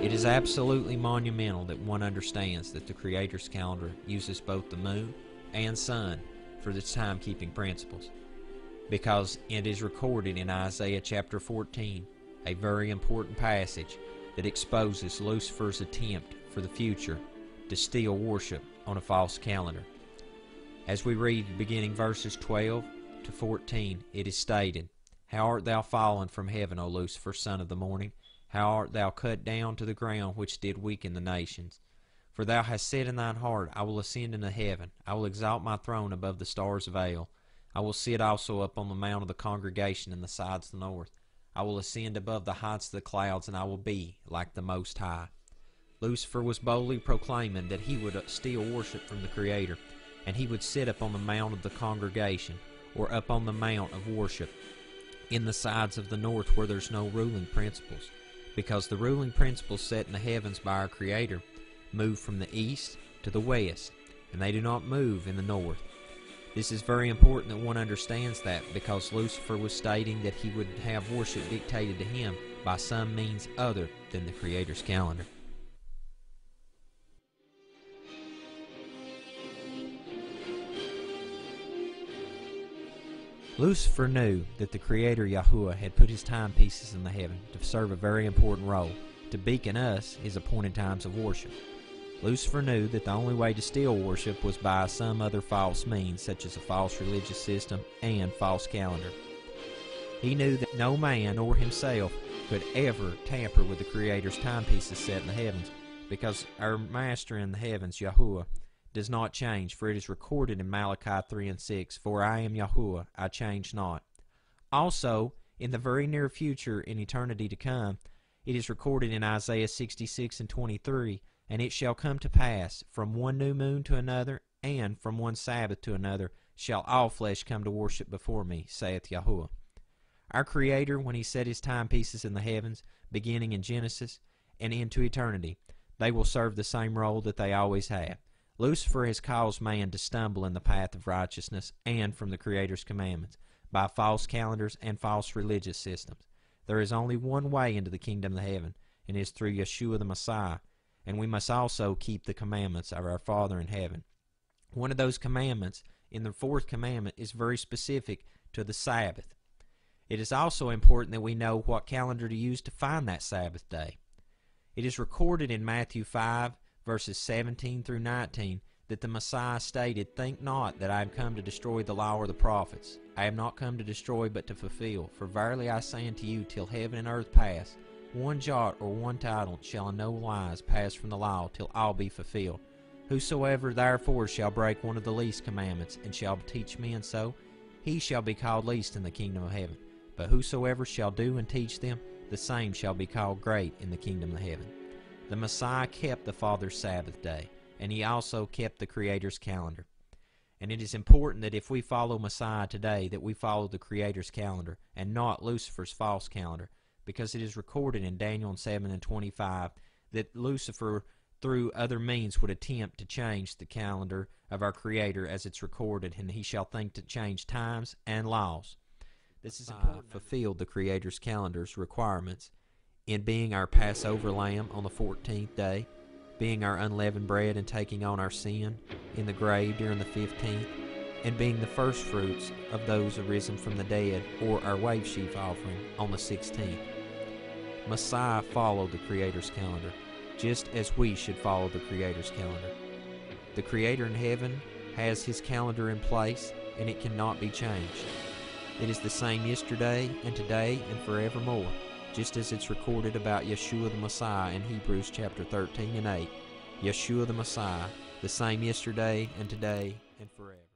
It is absolutely monumental that one understands that the Creator's calendar uses both the moon and sun for its timekeeping principles, because it is recorded in Isaiah chapter 14, a very important passage that exposes Lucifer's attempt for the future to steal worship on a false calendar. As we read beginning verses 12 to 14, it is stated, "How art thou fallen from heaven, O Lucifer, son of the morning? How art thou cut down to the ground, which did weaken the nations? For thou hast said in thine heart, I will ascend into heaven, I will exalt my throne above the stars of Ale. I will sit also up on the mount of the congregation in the sides of the north. I will ascend above the heights of the clouds, and I will be like the Most High." Lucifer was boldly proclaiming that he would steal worship from the Creator, and he would sit up on the mount of the congregation, or up on the mount of worship, in the sides of the north where there's no ruling principles, because the ruling principles set in the heavens by our Creator move from the east to the west, and they do not move in the north. This is very important that one understands that, because Lucifer was stating that he would have worship dictated to him by some means other than the Creator's calendar. Lucifer knew that the Creator Yahuwah had put his timepieces in the heaven to serve a very important role, to beacon us his appointed times of worship. Lucifer knew that the only way to steal worship was by some other false means, such as a false religious system and false calendar. He knew that no man or himself could ever tamper with the Creator's timepieces set in the heavens, because our Master in the heavens, Yahuwah, does not change, for it is recorded in Malachi 3 and 6, "For I am Yahuwah, I change not." Also, in the very near future, in eternity to come, it is recorded in Isaiah 66 and 23, "And it shall come to pass, from one new moon to another, and from one Sabbath to another, shall all flesh come to worship before me, saith Yahuwah." Our Creator, when he set his timepieces in the heavens, beginning in Genesis, and into eternity, they will serve the same role that they always have. Lucifer has caused man to stumble in the path of righteousness and from the Creator's commandments by false calendars and false religious systems. There is only one way into the kingdom of heaven, and it is through Yeshua the Messiah, and we must also keep the commandments of our Father in heaven. One of those commandments, in the fourth commandment, is very specific to the Sabbath. It is also important that we know what calendar to use to find that Sabbath day. It is recorded in Matthew 5, verses 17 through 19, that the Messiah stated, "Think not that I am come to destroy the law or the prophets. I am not come to destroy, but to fulfill. For verily I say unto you, till heaven and earth pass, one jot or one tittle shall in no wise pass from the law, till all be fulfilled. Whosoever therefore shall break one of the least commandments, and shall teach men so, he shall be called least in the kingdom of heaven. But whosoever shall do and teach them, the same shall be called great in the kingdom of heaven." The Messiah kept the Father's Sabbath day, and he also kept the Creator's calendar. And it is important that if we follow Messiah today, that we follow the Creator's calendar, and not Lucifer's false calendar, because it is recorded in Daniel 7 and 25 that Lucifer, through other means, would attempt to change the calendar of our Creator as it's recorded, and he shall think to change times and laws. This is important. Fulfilled the Creator's calendar's requirements in being our Passover lamb on the 14th day, being our unleavened bread and taking on our sin in the grave during the 15th, and being the first fruits of those arisen from the dead, or our wave sheaf offering on the 16th. Messiah followed the Creator's calendar, just as we should follow the Creator's calendar. The Creator in heaven has his calendar in place, and it cannot be changed. It is the same yesterday and today and forevermore, just as it's recorded about Yeshua the Messiah in Hebrews chapter 13 and 8. Yeshua the Messiah, the same yesterday and today and forever.